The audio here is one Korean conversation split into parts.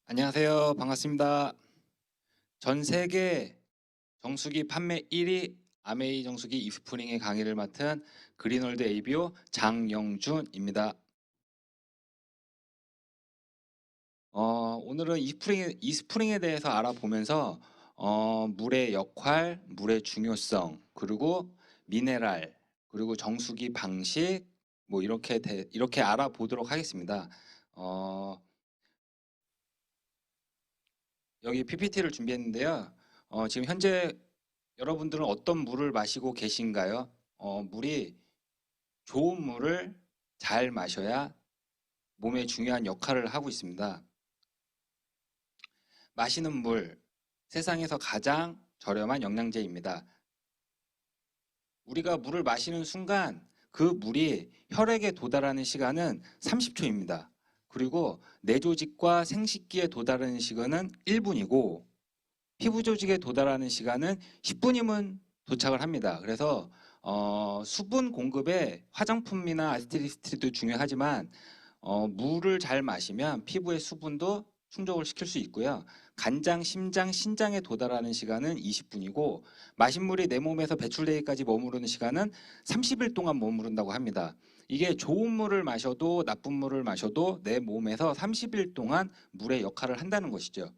안녕하세요. 반갑습니다. 전 세계 정수기 판매 1위 아메이 정수기 이스프링의 강의를 맡은 그린월드 ABO 장영준입니다. 오늘은 이스프링에 대해서 알아보면서 물의 역할, 물의 중요성, 그리고 미네랄, 그리고 정수기 방식 뭐 이렇게 알아보도록 하겠습니다. 어, 여기 PPT를 준비했는데요. 지금 현재 여러분들은 어떤 물을 마시고 계신가요? 물이 좋은 물을 잘 마셔야 몸에 중요한 역할을 하고 있습니다. 마시는 물, 세상에서 가장 저렴한 영양제입니다. 우리가 물을 마시는 순간 그 물이 혈액에 도달하는 시간은 30초입니다. 그리고 뇌조직과 생식기에 도달하는 시간은 1분이고 피부 조직에 도달하는 시간은 10분이면 도착을 합니다. 그래서 수분 공급에 화장품이나 아스티리스트도 중요하지만 물을 잘 마시면 피부의 수분도 충족을 시킬 수 있고요. 간장, 심장, 신장에 도달하는 시간은 20분이고 마신 물이 내 몸에서 배출되기까지 머무르는 시간은 30일 동안 머무른다고 합니다. 이게 좋은 물을 마셔도 나쁜 물을 마셔도 내 몸에서 30일 동안 물의 역할을 한다는 것이죠.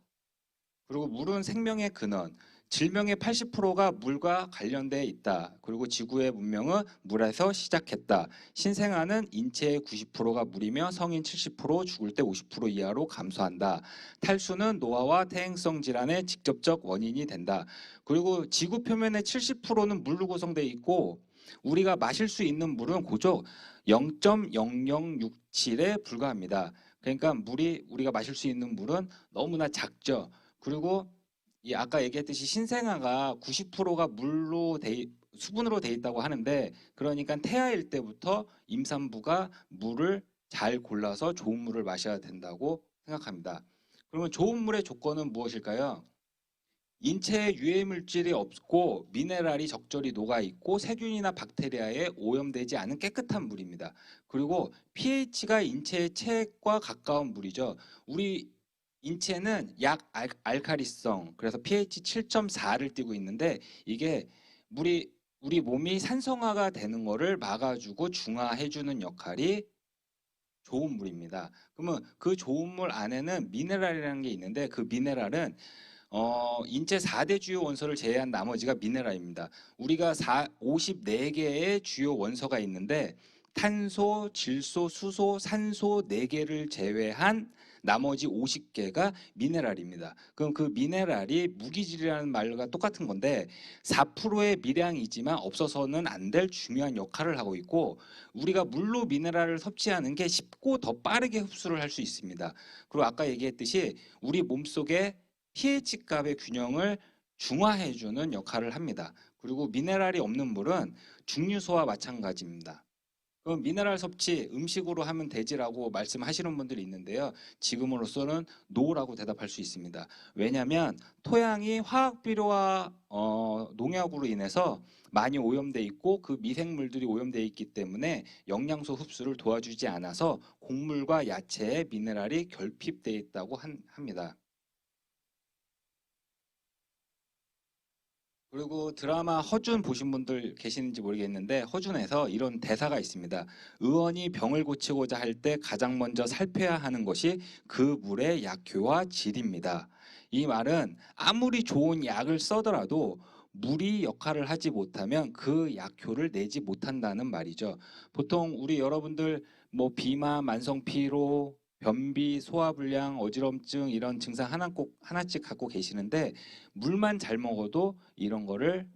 그리고 물은 생명의 근원, 질병의 80%가 물과 관련되어 있다. 그리고 지구의 문명은 물에서 시작했다. 신생아는 인체의 90%가 물이며 성인 70%, 죽을 때 50% 이하로 감소한다. 탈수는 노화와 퇴행성 질환의 직접적 원인이 된다. 그리고 지구 표면의 70%는 물로 구성되어 있고 우리가 마실 수 있는 물은 고작 0.0067에 불과합니다. 그러니까 우리가 마실 수 있는 물은 너무나 작죠. 그리고 이 아까 얘기했듯이 신생아가 90%가 수분으로 돼 있다고 하는데 그러니까 태아일 때부터 임산부가 물을 잘 골라서 좋은 물을 마셔야 된다고 생각합니다. 그러면 좋은 물의 조건은 무엇일까요? 인체에 유해 물질이 없고 미네랄이 적절히 녹아 있고 세균이나 박테리아에 오염되지 않은 깨끗한 물입니다. 그리고 pH가 인체의 체액과 가까운 물이죠. 우리 인체는 약 알칼리성, 그래서 pH 7.4를 띠고 있는데 이게 물이 우리 몸이 산성화가 되는 거를 막아주고 중화해주는 역할이 좋은 물입니다. 그러면 그 좋은 물 안에는 미네랄이라는 게 있는데 그 미네랄은 인체 4대 주요 원소를 제외한 나머지가 미네랄입니다. 우리가 54개의 주요 원소가 있는데 탄소, 질소, 수소, 산소 4개를 제외한 나머지 50개가 미네랄입니다. 그럼 그 미네랄이 무기질이라는 말과 똑같은 건데 4%의 미량이지만 없어서는 안 될 중요한 역할을 하고 있고 우리가 물로 미네랄을 섭취하는 게 쉽고 더 빠르게 흡수를 할 수 있습니다. 그리고 아까 얘기했듯이 우리 몸속에 pH 값의 균형을 중화해주는 역할을 합니다. 그리고 미네랄이 없는 물은 중류소와 마찬가지입니다. 그럼 미네랄 섭취 음식으로 하면 되지라고 말씀하시는 분들이 있는데요. 지금으로서는 노라고 대답할 수 있습니다. 왜냐하면 토양이 화학 비료와 농약으로 인해서 많이 오염돼 있고 그 미생물들이 오염돼 있기 때문에 영양소 흡수를 도와주지 않아서 곡물과 야채에 미네랄이 결핍돼 있다고 합니다. 그리고 드라마 허준 보신 분들 계시는지 모르겠는데 허준에서 이런 대사가 있습니다. 의원이 병을 고치고자 할 때 가장 먼저 살펴야 하는 것이 그 물의 약효와 질입니다. 이 말은 아무리 좋은 약을 써더라도 물이 역할을 하지 못하면 그 약효를 내지 못한다는 말이죠. 보통 우리 여러분들 뭐 비만, 만성 피로, 변비, 소화불량, 어지럼증 이런 증상 하나 꼭 하나씩 갖고 계시는데 물만 잘 먹어도 이런 거를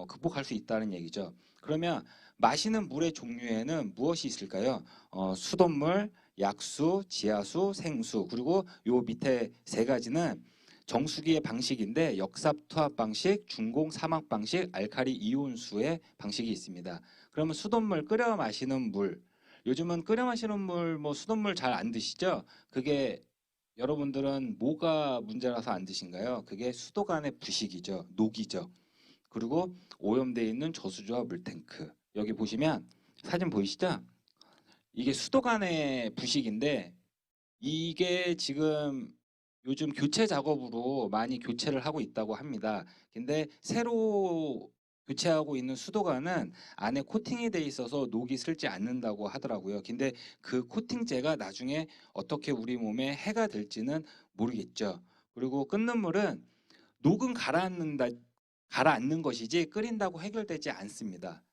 극복할 수 있다는 얘기죠. 그러면 마시는 물의 종류에는 무엇이 있을까요? 수돗물, 약수, 지하수, 생수 그리고 요 밑에 세 가지는 정수기의 방식인데 역삽투합 방식, 중공 사막 방식, 알카리 이온수의 방식이 있습니다. 그러면 수돗물 끓여 마시는 물 요즘은 끓여 마시는 물 뭐 수돗물 잘 안 드시죠? 그게 여러분들은 뭐가 문제라서 안 드신가요? 그게 수도 간의 부식이죠. 녹이죠. 그리고 오염되어 있는 저수지와 물탱크. 여기 보시면 사진 보이시죠? 이게 수도 간의 부식인데 이게 지금 요즘 교체 작업으로 많이 교체를 하고 있다고 합니다. 근데 새로 교체하고 있는 수도관은 안에 코팅이 돼 있어서 녹이 슬지 않는다고 하더라고요. 근데 그 코팅제가 나중에 어떻게 우리 몸에 해가 될지는 모르겠죠. 그리고 끓는 물은 녹은 가라앉는 것이지 끓인다고 해결되지 않습니다.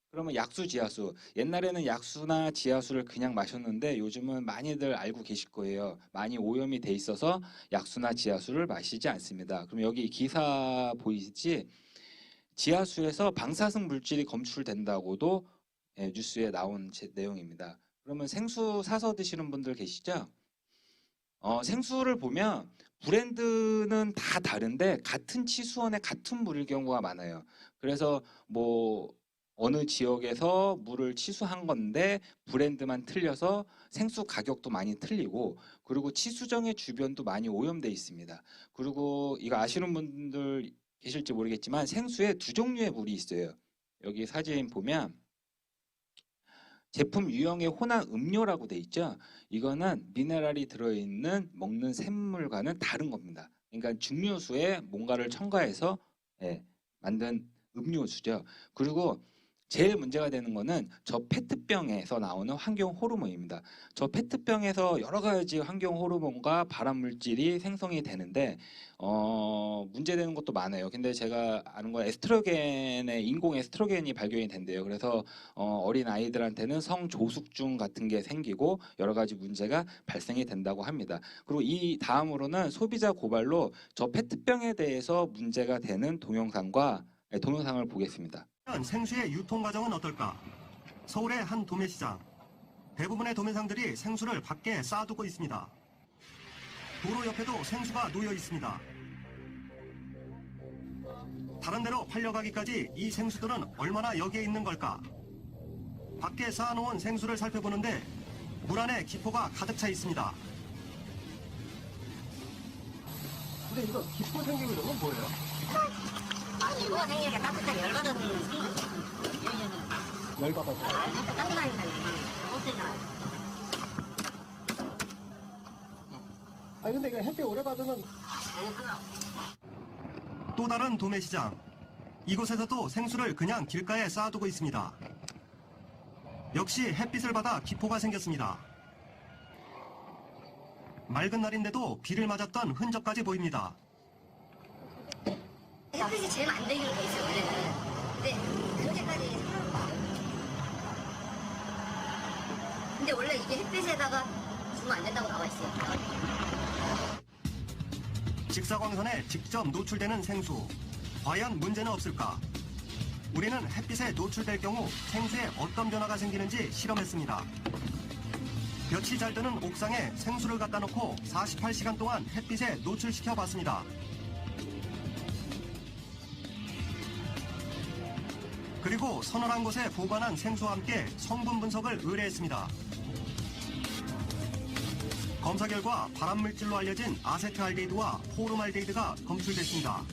그러면 약수, 지하수. 옛날에는 약수나 지하수를 그냥 마셨는데 요즘은 많이들 알고 계실 거예요. 많이 오염이 돼 있어서 약수나 지하수를 마시지 않습니다. 그럼 여기 기사 보이시지? 지하수에서 방사능 물질이 검출된다고도 뉴스에 나온 내용입니다. 그러면 생수 사서 드시는 분들 계시죠? 생수를 보면 브랜드는 다 다른데 같은 치수원의 같은 물일 경우가 많아요. 그래서 뭐 어느 지역에서 물을 치수한 건데 브랜드만 틀려서 생수 가격도 많이 틀리고, 그리고 치수정의 주변도 많이 오염돼 있습니다. 그리고 이거 아시는 분들 계실지 모르겠지만 생수에 두 종류의 물이 있어요. 여기 사진 보면 제품 유형의 혼합 음료라고 돼 있죠. 이거는 미네랄이 들어있는 먹는 샘물과는 다른 겁니다. 그러니까 증류수에 뭔가를 첨가해서 만든 음료수죠. 그리고 제일 문제가 되는 거는 저 페트병에서 나오는 환경 호르몬입니다. 저 페트병에서 여러 가지 환경 호르몬과 발암 물질이 생성이 되는데 문제되는 것도 많아요. 근데 제가 아는 건 에스트로겐의 인공 에스트로겐이 발견이 된대요. 그래서 어린 아이들한테는 성조숙증 같은 게 생기고 여러 가지 문제가 발생이 된다고 합니다. 그리고 이 다음으로는 소비자 고발로 저 페트병에 대해서 문제가 되는 동영상을 보겠습니다. 생수의 유통 과정은 어떨까? 서울의 한 도매시장. 대부분의 도매상들이 생수를 밖에 쌓아두고 있습니다. 도로 옆에도 생수가 놓여 있습니다. 다른 데로 팔려가기까지 이 생수들은 얼마나 여기에 있는 걸까? 밖에 쌓아놓은 생수를 살펴보는데 물 안에 기포가 가득 차 있습니다. 근데 이거 기포 생기고 이런 건 뭐예요? 아니 이거 생기니까 따뜻하게 열받아서 열받아서. 따뜻하니까 없애잖아. 아니 근데 이거 햇빛 오래 받으면. 또 다른 도매시장. 이곳에서도 생수를 그냥 길가에 쌓아두고 있습니다. 역시 햇빛을 받아 기포가 생겼습니다. 맑은 날인데도 비를 맞았던 흔적까지 보입니다. 햇빛이 제일 안 되기로 돼 있어요 원래는. 근데 그렇게까지 상관은 없어요. 근데 원래 이게 햇빛에다가 주면 안 된다고 나와 있어요. 직사광선에 직접 노출되는 생수. 과연 문제는 없을까? 우리는 햇빛에 노출될 경우 생수에 어떤 변화가 생기는지 실험했습니다. 볕이 잘 드는 옥상에 생수를 갖다 놓고 48시간 동안 햇빛에 노출시켜 봤습니다. 그리고 서늘한 곳에 보관한 생수와 함께 성분 분석을 의뢰했습니다. 검사 결과 발암물질로 알려진 아세트알데히드와 포름알데히드가 검출됐습니다.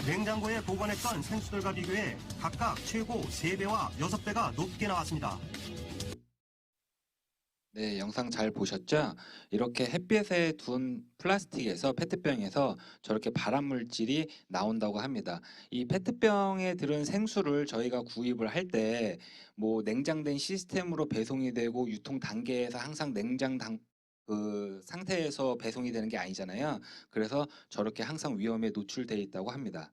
냉장고에 보관했던 생수들과 비교해 각각 최고 3배와 6배가 높게 나왔습니다. 네, 영상 잘 보셨죠? 이렇게 햇빛에 둔 플라스틱에서 페트병에서 저렇게 발암 물질이 나온다고 합니다. 이 페트병에 들은 생수를 저희가 구입을 할 때 뭐 냉장된 시스템으로 배송이 되고 유통 단계에서 항상 그 상태에서 배송이 되는 게 아니잖아요. 그래서 저렇게 항상 위험에 노출돼 있다고 합니다.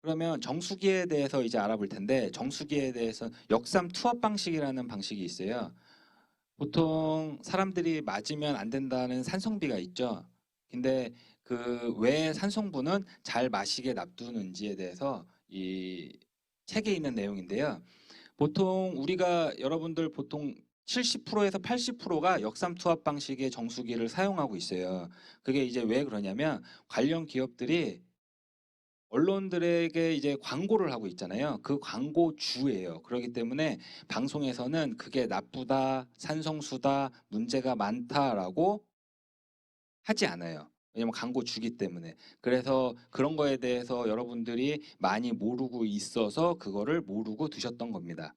그러면 정수기에 대해서 이제 알아볼 텐데, 정수기에 대해서 역삼 투합 방식이라는 방식이 있어요. 보통 사람들이 맞으면 안 된다는 산성비가 있죠. 근데 그 왜 산성분은 잘 마시게 놔두는지에 대해서 이 책에 있는 내용인데요. 보통 여러분들 보통 70%에서 80%가 역삼투압 방식의 정수기를 사용하고 있어요. 그게 이제 왜 그러냐면 관련 기업들이 언론들에게 이제 광고를 하고 있잖아요. 그 광고주예요. 그렇기 때문에 방송에서는 그게 나쁘다, 산성수다, 문제가 많다라고 하지 않아요. 왜냐면 광고주기 때문에. 그래서 그런 거에 대해서 여러분들이 많이 모르고 있어서 그거를 모르고 드셨던 겁니다.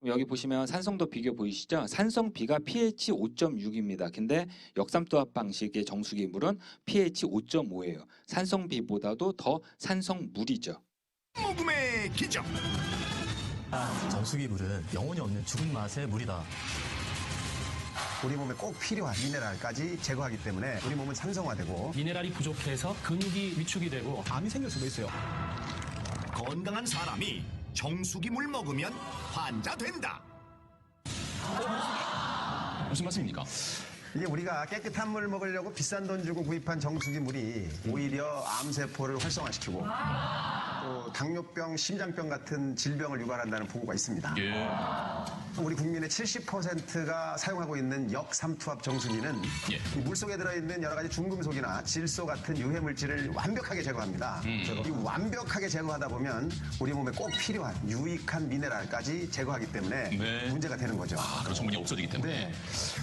여기 보시면 산성도 비교 보이시죠? 산성비가 pH 5.6입니다. 근데 역삼투압 방식의 정수기 물은 pH 5.5예요. 산성비보다도 더 산성물이죠. 모금의 기적. 정수기 물은 영혼이 없는 죽은 맛의 물이다. 우리 몸에 꼭 필요한 미네랄까지 제거하기 때문에 우리 몸은 산성화되고 미네랄이 부족해서 근육이 위축이 되고 암이 생길 수도 있어요. 건강한 사람이 정수기 물 먹으면 환자 된다. 무슨 말씀입니까? 이게 우리가 깨끗한 물 먹으려고 비싼 돈 주고 구입한 정수기 물이 오히려 암세포를 활성화시키고 또 당뇨병, 심장병 같은 질병을 유발한다는 보고가 있습니다. 우리 국민의 70%가 사용하고 있는 역삼투압 정수기는 이 물속에 들어있는 여러 가지 중금속이나 질소 같은 유해 물질을 완벽하게 제거합니다. 이 완벽하게 제거하다 보면 우리 몸에 꼭 필요한 유익한 미네랄까지 제거하기 때문에 문제가 되는 거죠. 그런 성분이 없어지기 때문에. 네.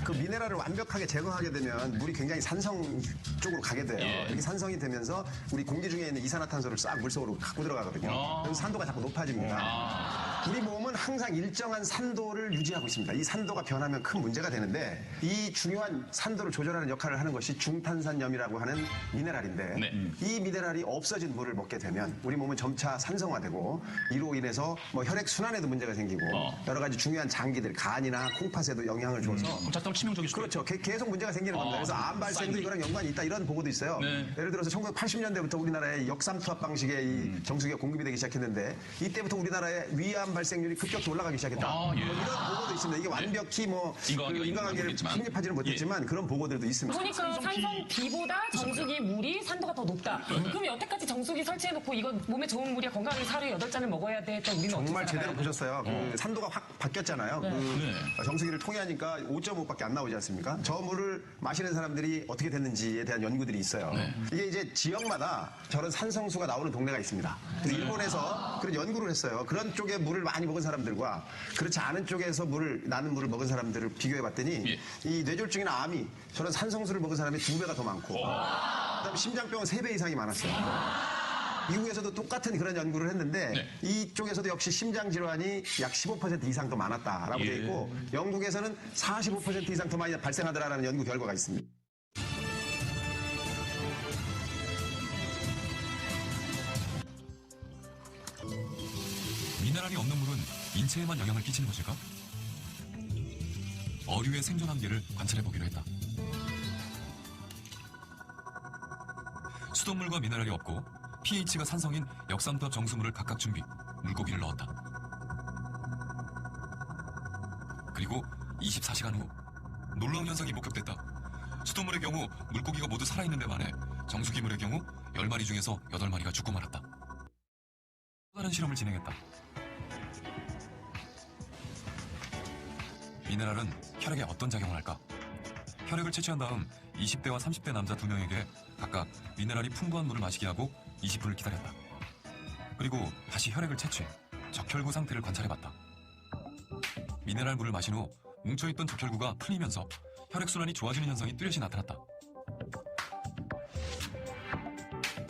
그 미네랄을 완벽하게 제거하게 되면 물이 굉장히 산성 쪽으로 가게 돼요. 이렇게 산성이 되면서 우리 공기 중에 있는 이산화탄소를 싹 물속으로 갖고 들어가거든요. 그래서 산도가 자꾸 높아집니다. 우리 몸은 항상 일정한 산도를 유지하고 있습니다. 이 산도가 변하면 큰 문제가 되는데 이 중요한 산도를 조절하는 역할을 하는 것이 중탄산염이라고 하는 미네랄인데 이 미네랄이 없어진 물을 먹게 되면 우리 몸은 점차 산성화되고 이로 인해서 뭐 혈액 순환에도 문제가 생기고 여러 가지 중요한 장기들, 간이나 콩팥에도 영향을 줘서 작당 치명적일 수도 그렇죠. 계속 문제가 생기는 겁니다. 그래서 암 발생도 이거랑 연관이 있다 이런 보고도 있어요. 예를 들어서 1980년대부터 우리나라에 역삼투압 방식의 이 정수기가 공급이 되기 시작했는데 이때부터 우리나라의 위암 발생률이 급격히 올라가기 시작했다. 뭐 이런 보고도 있습니다. 이게 완벽히 뭐 인과관계를 확립하지는 못했지만 그런 보고들도 있습니다. 보니까 산성비보다 정수기 물이 산도가 더 높다. 그럼 여태까지 정수기 설치해놓고 이거 몸에 좋은 물이야 건강하게 하루에 8잔을 먹어야 돼 했던 우리는 정말 어떻게 제대로 살아요? 보셨어요. 그 산도가 확 바뀌었잖아요. 그 정수기를 통해하니까 5.5밖에 안 나오지 않습니까? 저 물을 마시는 사람들이 어떻게 됐는지에 대한 연구들이 있어요. 이게 이제 지역마다 저런 산성수가 나오는 동네가 있습니다. 그래서 일본에서 그런 연구를 했어요. 그런 쪽에 물을 많이 먹은 사람들과 그렇지 않은 쪽에서 나는 물을 먹은 사람들을 비교해봤더니 이 뇌졸중이나 암이 저런 산성수를 먹은 사람이 2배가 더 많고 그다음에 심장병은 3배 이상이 많았어요. 미국에서도 똑같은 그런 연구를 했는데 이쪽에서도 역시 심장 질환이 약 15% 이상 더 많았다라고 되어 있고 영국에서는 45% 이상 더 많이 발생하더라라는 연구 결과가 있습니다. 미네랄이 없는 물은 인체에만 영향을 끼치는 것일까? 어류의 생존 한계를 관찰해보기로 했다. 수돗물과 미네랄이 없고 pH가 산성인 역삼투압 정수물을 각각 준비, 물고기를 넣었다. 그리고 24시간 후 놀라운 현상이 목격됐다. 수돗물의 경우 물고기가 모두 살아있는 데 반해 정수기물의 경우 10마리 중에서 8마리가 죽고 말았다. 또 다른 실험을 진행했다. 미네랄은 혈액에 어떤 작용을 할까? 혈액을 채취한 다음 20대와 30대 남자 2명에게 각각 미네랄이 풍부한 물을 마시게 하고 20분을 기다렸다. 그리고 다시 혈액을 채취해 적혈구 상태를 관찰해봤다. 미네랄 물을 마신 후 뭉쳐있던 적혈구가 풀리면서 혈액순환이 좋아지는 현상이 뚜렷이 나타났다.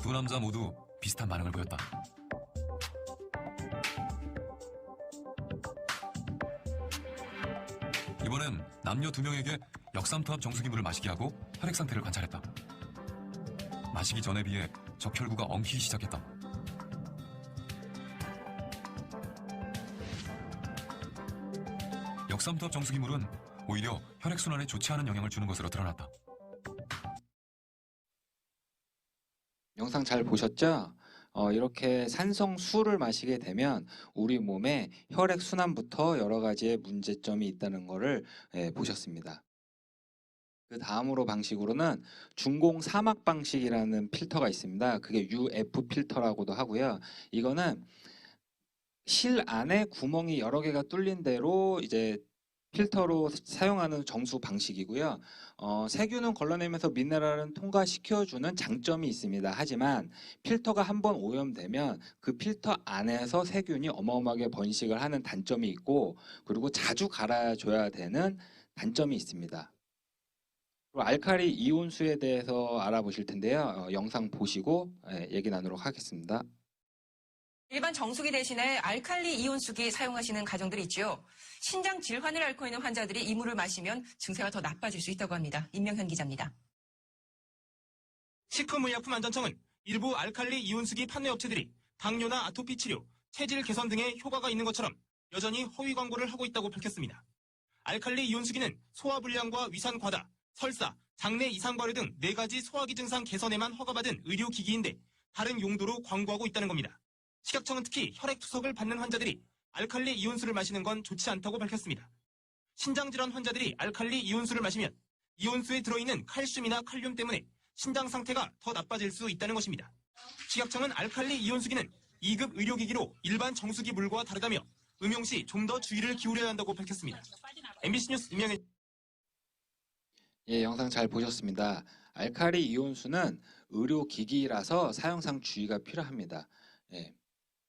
두 남자 모두 비슷한 반응을 보였다. 이번엔 남녀 2명에게 역삼투압 정수기물을 마시게 하고 혈액 상태를 관찰했다. 마시기 전에 비해 적혈구가 엉키기 시작했다. 역삼투압 정수기물은 오히려 혈액순환에 좋지 않은 영향을 주는 것으로 드러났다. 영상 잘 보셨죠? 이렇게 산성수를 마시게 되면 우리 몸에 혈액 순환부터 여러 가지의 문제점이 있다는 것을 보셨습니다. 그 다음으로 방식으로는 중공 사막 방식이라는 필터가 있습니다. 그게 UF 필터라고도 하고요. 이거는 실 안에 구멍이 여러 개가 뚫린 대로 이제 필터로 사용하는 정수 방식이고요. 세균은 걸러내면서 미네랄은 통과시켜주는 장점이 있습니다. 하지만 필터가 한번 오염되면 그 필터 안에서 세균이 어마어마하게 번식을 하는 단점이 있고 그리고 자주 갈아줘야 되는 단점이 있습니다. 그리고 알칼리 이온수에 대해서 알아보실 텐데요. 영상 보시고 얘기 나누도록 하겠습니다. 일반 정수기 대신에 알칼리 이온수기 사용하시는 가정들이 있죠. 신장 질환을 앓고 있는 환자들이 이 물을 마시면 증세가 더 나빠질 수 있다고 합니다. 임명현 기자입니다. 식품의약품안전청은 일부 알칼리 이온수기 판매 업체들이 당뇨나 아토피 치료, 체질 개선 등에 효과가 있는 것처럼 여전히 허위 광고를 하고 있다고 밝혔습니다. 알칼리 이온수기는 소화불량과 위산 과다, 설사, 장내 이상 발효 등 4가지 소화기 증상 개선에만 허가받은 의료기기인데 다른 용도로 광고하고 있다는 겁니다. 식약청은 특히 혈액투석을 받는 환자들이 알칼리 이온수를 마시는 건 좋지 않다고 밝혔습니다. 신장질환 환자들이 알칼리 이온수를 마시면 이온수에 들어있는 칼슘이나 칼륨 때문에 신장 상태가 더 나빠질 수 있다는 것입니다. 식약청은 알칼리 이온수기는 2급 의료기기로 일반 정수기 물과 다르다며 음용 시 좀 더 주의를 기울여야 한다고 밝혔습니다. MBC 뉴스 임명현. 예, 영상 잘 보셨습니다. 알칼리 이온수는 의료기기라서 사용상 주의가 필요합니다. 예,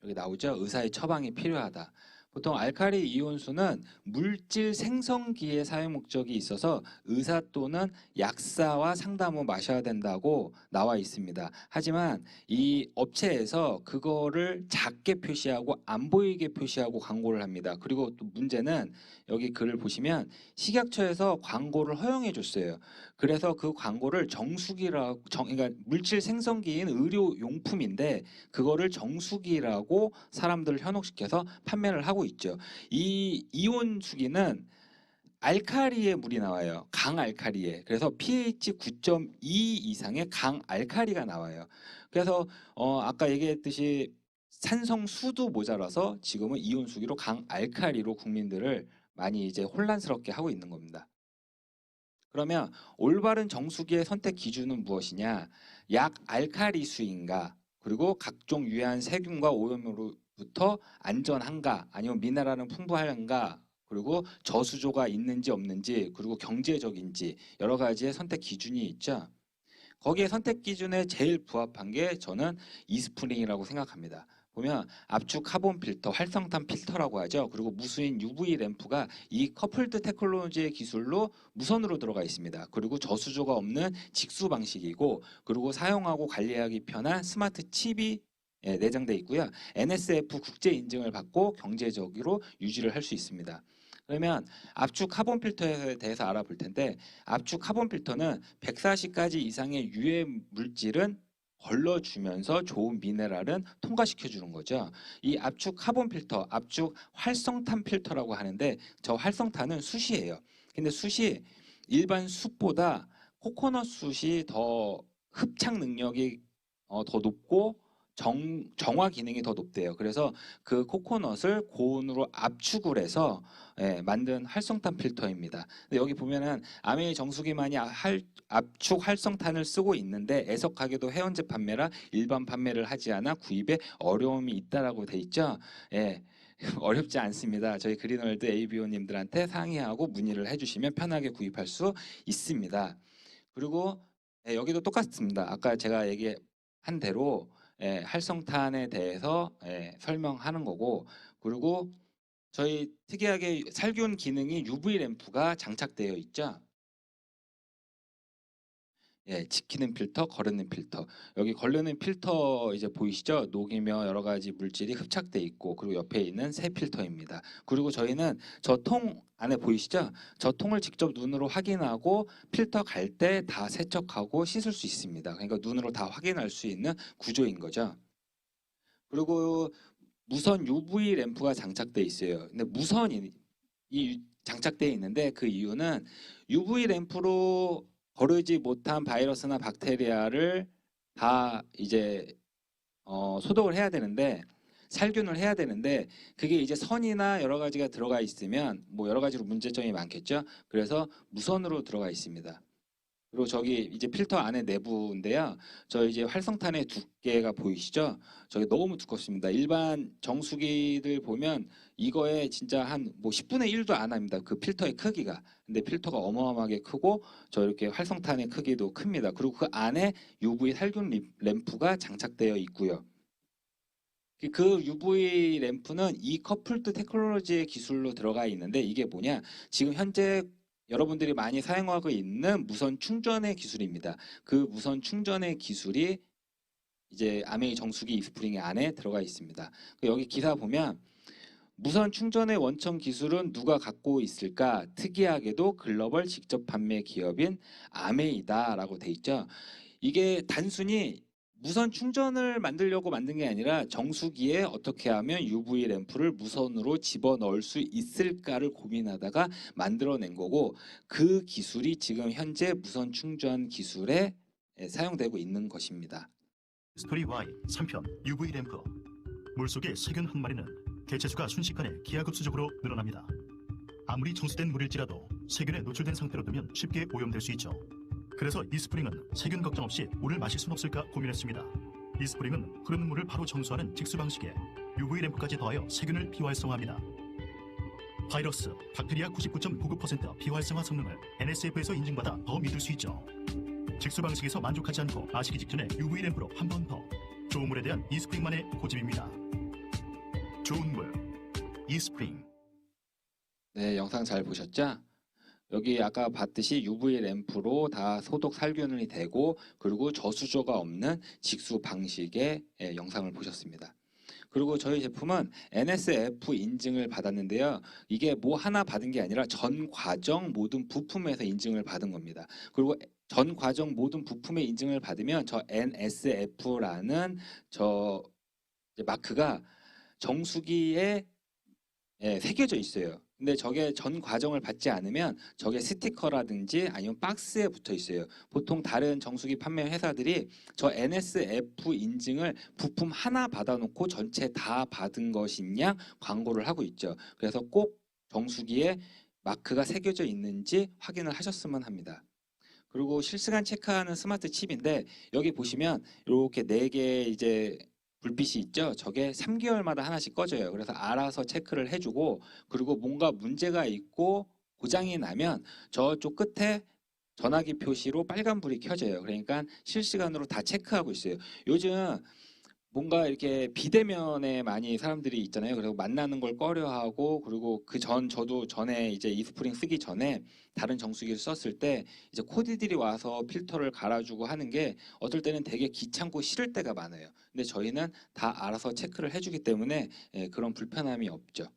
여기 나오죠? 의사의 처방이 필요하다. 보통 알칼리 이온수는 물질 생성기의 사용 목적이 있어서 의사 또는 약사와 상담 후 마셔야 된다고 나와 있습니다. 하지만 이 업체에서 그거를 작게 표시하고 안 보이게 표시하고 광고를 합니다. 그리고 또 문제는 여기 글을 보시면 식약처에서 광고를 허용해 줬어요. 그래서 그 광고를 정수기라고, 그러니까 물질 생성기인 의료용품인데 그거를 정수기라고 사람들을 현혹시켜서 판매를 하고 있죠. 이 이온수기는 알칼리의 물이 나와요. 강알칼리에. 그래서 pH 9.2 이상의 강알칼리가 나와요. 그래서 아까 얘기했듯이 산성수도 모자라서 지금은 이온수기로 강알칼리로 국민들을 많이 이제 혼란스럽게 하고 있는 겁니다. 그러면 올바른 정수기의 선택 기준은 무엇이냐? 약 알칼리수인가? 그리고 각종 유해한 세균과 오염으로부터 안전한가? 아니면 미네랄은 풍부한가? 그리고 저수조가 있는지 없는지, 그리고 경제적인지 여러 가지의 선택 기준이 있죠. 거기에 선택 기준에 제일 부합한 게 저는 이스프링이라고 생각합니다. 보면 압축 카본 필터, 활성탄 필터라고 하죠. 그리고 무수인 UV 램프가 이 커플드 테크놀로지의 기술로 무선으로 들어가 있습니다. 그리고 저수조가 없는 직수 방식이고, 그리고 사용하고 관리하기 편한 스마트 칩이 내장돼 있고요. NSF 국제 인증을 받고 경제적으로 유지를 할 수 있습니다. 그러면 압축 카본 필터에 대해서 알아볼 텐데, 압축 카본 필터는 140가지 이상의 유해 물질은 걸러주면서 좋은 미네랄은 통과시켜 주는 거죠. 이 압축 카본 필터, 압축 활성탄 필터라고 하는데, 저 활성탄은 숯이에요. 근데 숯이 일반 숯보다 코코넛 숯이 더 흡착 능력이 더 높고 정화 기능이 더 높대요. 그래서 그 코코넛을 고온으로 압축을 해서 만든 활성탄 필터입니다. 근데 여기 보면은 아메이 정수기만이 압축 활성탄을 쓰고 있는데, 애석하게도 회원제 판매라 일반 판매를 하지 않아 구입에 어려움이 있다라고 돼 있죠. 예. 어렵지 않습니다. 저희 그린월드 ABO님들한테 상의하고 문의를 해주시면 편하게 구입할 수 있습니다. 그리고 여기도 똑같습니다. 아까 제가 얘기한 대로 활성탄에 대해서 설명하는 거고, 그리고 저희 특이하게 살균 기능이 UV 램프가 장착되어 있죠. 지키는 필터, 거르는 필터. 여기 거르는 필터 이제 보이시죠? 녹이며 여러 가지 물질이 흡착돼 있고, 그리고 옆에 있는 새 필터입니다. 그리고 저희는 저 통 안에 보이시죠? 저 통을 직접 눈으로 확인하고 필터 갈 때 다 세척하고 씻을 수 있습니다. 그러니까 눈으로 다 확인할 수 있는 구조인 거죠. 그리고 무선 UV 램프가 장착돼 있어요. 근데 무선이 장착돼 있는데 그 이유는 UV 램프로 거르지 못한 바이러스나 박테리아를 다 이제 소독을 해야 되는데, 살균을 해야 되는데, 그게 이제 선이나 여러 가지가 들어가 있으면 뭐 여러 가지로 문제점이 많겠죠. 그래서 무선으로 들어가 있습니다. 그리고 저기 이제 필터 안에 내부인데요. 저 이제 활성탄의 두께가 보이시죠? 저기 너무 두껍습니다. 일반 정수기들 보면 이거에 진짜 한 뭐 10분의 1도 안 합니다. 그 필터의 크기가. 근데 필터가 어마어마하게 크고 저 이렇게 활성탄의 크기도 큽니다. 그리고 그 안에 UV 살균 램프가 장착되어 있고요. 그 UV 램프는 이 커플드 테크놀로지의 기술로 들어가 있는데, 이게 뭐냐? 지금 현재 여러분들이 많이 사용하고 있는 무선 충전의 기술입니다. 그 무선 충전의 기술이 이제 아메이 정수기 이스프링의 안에 들어가 있습니다. 여기 기사 보면 무선 충전의 원천 기술은 누가 갖고 있을까? 특이하게도 글로벌 직접 판매 기업인 아메이다라고 돼 있죠. 이게 단순히 무선 충전을 만들려고 만든 게 아니라 정수기에 어떻게 하면 UV 램프를 무선으로 집어넣을 수 있을까를 고민하다가 만들어낸 거고, 그 기술이 지금 현재 무선 충전 기술에 사용되고 있는 것입니다. 스토리 Y 3편 UV 램프. 물속의 세균 한 마리는 개체수가 순식간에 기하급수적으로 늘어납니다. 아무리 정수된 물일지라도 세균에 노출된 상태로 두면 쉽게 오염될 수 있죠. 그래서 이스프링은 세균 걱정 없이 물을 마실 순 없을까 고민했습니다. 이스프링은 흐르는 물을 바로 정수하는 직수 방식에 UV 램프까지 더하여 세균을 비활성화합니다. 바이러스, 박테리아 99.99% 비활성화 성능을 NSF에서 인증받아 더 믿을 수 있죠. 직수 방식에서 만족하지 않고 마시기 직전에 UV 램프로 한 번 더. 좋은 물에 대한 이스프링만의 고집입니다. 좋은 물, 이스프링. 네, 영상 잘 보셨죠? 여기 아까 봤듯이 UV 램프로 다 소독 살균이 되고, 그리고 저수조가 없는 직수 방식의 영상을 보셨습니다. 그리고 저희 제품은 NSF 인증을 받았는데요. 이게 뭐 하나 받은 게 아니라 전 과정 모든 부품에서 인증을 받은 겁니다. 그리고 전 과정 모든 부품의 인증을 받으면 저 NSF라는 저 마크가 정수기에 새겨져 있어요. 근데 저게 전 과정을 받지 않으면 저게 스티커라든지 아니면 박스에 붙어 있어요. 보통 다른 정수기 판매 회사들이 저 NSF 인증을 부품 하나 받아놓고 전체 다 받은 것이냐 광고를 하고 있죠. 그래서 꼭 정수기에 마크가 새겨져 있는지 확인을 하셨으면 합니다. 그리고 실시간 체크하는 스마트 칩인데, 여기 보시면 이렇게 4개 이제 불빛이 있죠. 저게 3개월마다 하나씩 꺼져요. 그래서 알아서 체크를 해주고, 그리고 뭔가 문제가 있고 고장이 나면 저쪽 끝에 전화기 표시로 빨간불이 켜져요. 그러니까 실시간으로 다 체크하고 있어요. 요즘 뭔가 이렇게 비대면에 많이 사람들이 있잖아요. 그리고 만나는 걸 꺼려하고, 그리고 저도 전에 이제 이스프링 쓰기 전에 다른 정수기를 썼을 때 이제 코디들이 와서 필터를 갈아주고 하는 게 어떨 때는 되게 귀찮고 싫을 때가 많아요. 근데 저희는 다 알아서 체크를 해주기 때문에 그런 불편함이 없죠.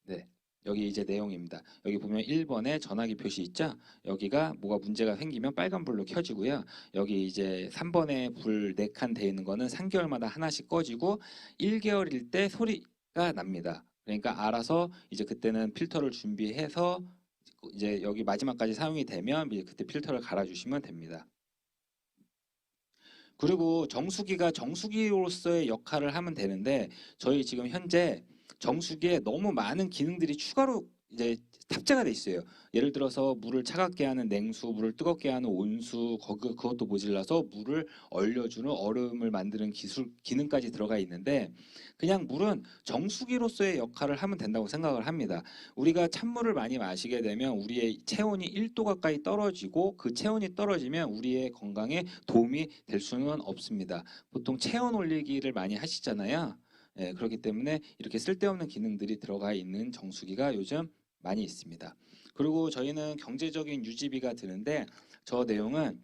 네. 여기 이제 내용입니다. 여기 보면 1번에 전화기 표시 있죠? 여기가 뭐가 문제가 생기면 빨간불로 켜지고요. 여기 이제 3번에 불 4칸 돼 있는 거는 3개월마다 하나씩 꺼지고 1개월일 때 소리가 납니다. 그러니까 알아서 이제 그때는 필터를 준비해서 이제 여기 마지막까지 사용이 되면 그때 필터를 갈아주시면 됩니다. 그리고 정수기가 정수기로서의 역할을 하면 되는데, 저희 지금 현재 정수기에 너무 많은 기능들이 추가로 이제 탑재가 돼 있어요. 예를 들어서 물을 차갑게 하는 냉수, 물을 뜨겁게 하는 온수, 그것도 모질라서 물을 얼려주는 얼음을 만드는 기능까지 들어가 있는데, 그냥 물은 정수기로서의 역할을 하면 된다고 생각을 합니다. 우리가 찬물을 많이 마시게 되면 우리의 체온이 1도 가까이 떨어지고, 그 체온이 떨어지면 우리의 건강에 도움이 될 수는 없습니다. 보통 체온 올리기를 많이 하시잖아요. 그렇기 때문에 이렇게 쓸데없는 기능들이 들어가 있는 정수기가 요즘 많이 있습니다. 그리고 저희는 경제적인 유지비가 드는데, 저 내용은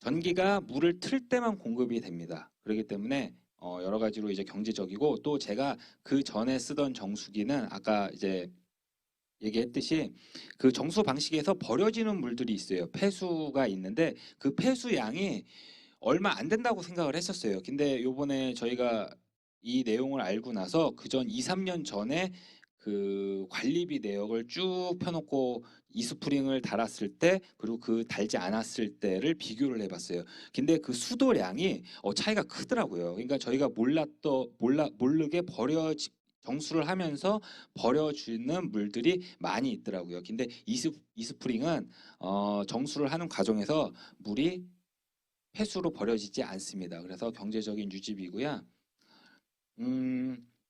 전기가 물을 틀 때만 공급이 됩니다. 그렇기 때문에 여러 가지로 이제 경제적이고, 또 제가 그 전에 쓰던 정수기는 아까 이제 얘기했듯이 그 정수 방식에서 버려지는 물들이 있어요. 폐수가 있는데 그 폐수 양이 얼마 안 된다고 생각을 했었어요. 근데 요번에 저희가 이 내용을 알고 나서 그전 2, 3년 전에 그 관리비 내역을 쭉 펴놓고 이스프링을 달았을 때, 그리고 그 달지 않았을 때를 비교를 해봤어요. 근데 그 수도량이 차이가 크더라고요. 그러니까 저희가 모르게 정수를 하면서 버려주는 물들이 많이 있더라고요. 근데 이스프링은 정수를 하는 과정에서 물이 폐수로 버려지지 않습니다. 그래서 경제적인 유지비고요.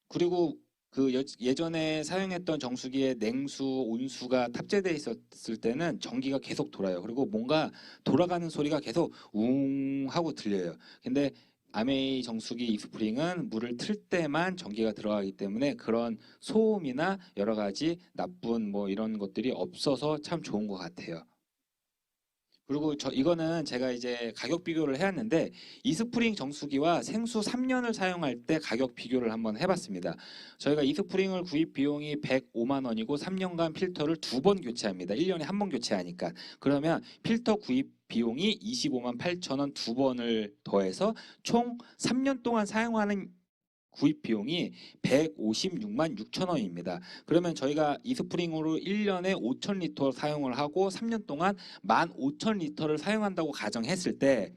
그리고 그 예전에 사용했던 정수기에 냉수, 온수가 탑재되어 있었을 때는 전기가 계속 돌아요. 그리고 뭔가 돌아가는 소리가 계속 웅 하고 들려요. 근데 아메이 정수기 이스프링은 물을 틀 때만 전기가 들어가기 때문에 그런 소음이나 여러 가지 나쁜 뭐 이런 것들이 없어서 참 좋은 것 같아요. 그리고 이거는 제가 이제 가격 비교를 해왔는데 이스프링 정수기와 생수 3년을 사용할 때 가격 비교를 한번 해봤습니다. 저희가 이스프링을 구입 비용이 105만 원이고 3년간 필터를 2번 교체합니다. 1년에 한 번 교체하니까. 그러면 필터 구입 비용이 25만 8천 원 2번을 더해서 총 3년 동안 사용하는 구입 비용이 156만 6천 원입니다. 그러면 저희가 이스프링으로 1년에 5천 리터 사용을 하고 3년 동안 15,000리터를 사용한다고 가정했을 때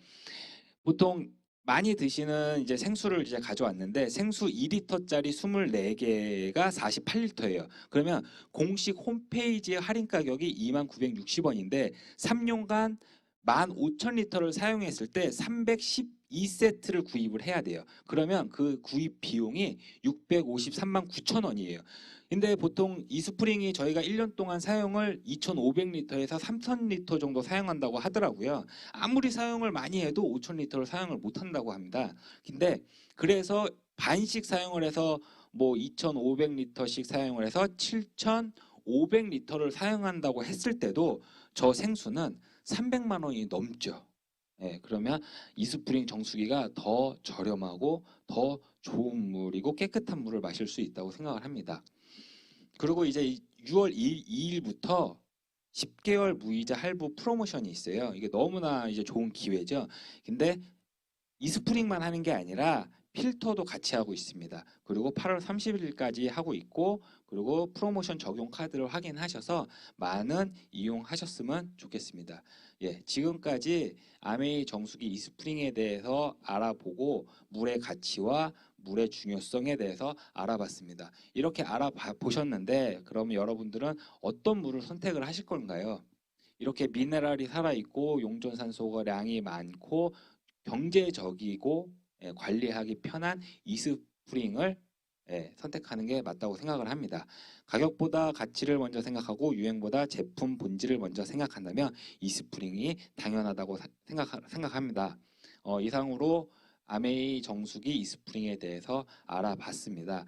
보통 많이 드시는 이제 생수를 이제 가져왔는데 생수 2리터짜리 24개가 48리터예요. 그러면 공식 홈페이지의 할인 가격이 2960원인데 3년간 15,000리터를 사용했을 때 312세트를 구입을 해야 돼요. 그러면 그 구입 비용이 653만 9천 원이에요. 근데 보통 이스프링이 저희가 1년 동안 사용을 2,500리터에서 3,000리터 정도 사용한다고 하더라고요. 아무리 사용을 많이 해도 5,000리터를 사용을 못 한다고 합니다. 근데 그래서 반씩 사용을 해서 뭐 2,500리터씩 사용을 해서 7,500리터를 사용한다고 했을 때도 저 생수는 300만 원이 넘죠. 예, 그러면 이스프링 정수기가 더 저렴하고 더 좋은 물이고 깨끗한 물을 마실 수 있다고 생각을 합니다. 그리고 이제 6월 2일부터 10개월 무이자 할부 프로모션이 있어요. 이게 너무나 이제 좋은 기회죠. 근데 이스프링만 하는 게 아니라 필터도 같이 하고 있습니다. 그리고 8월 30일까지 하고 있고 그리고 프로모션 적용 카드를 확인하셔서 많은 이용하셨으면 좋겠습니다. 예, 지금까지 아메이 정수기 이스프링에 대해서 알아보고 물의 가치와 물의 중요성에 대해서 알아봤습니다. 이렇게 알아보셨는데 그러면 여러분들은 어떤 물을 선택을 하실 건가요? 이렇게 미네랄이 살아있고 용존산소량이 많고 경제적이고 관리하기 편한 이스프링을 선택하는 게 맞다고 생각을 합니다. 가격보다 가치를 먼저 생각하고 유행보다 제품 본질을 먼저 생각한다면 이스프링이 당연하다고 생각합니다. 이상으로 아메이 정수기 이스프링에 대해서 알아봤습니다.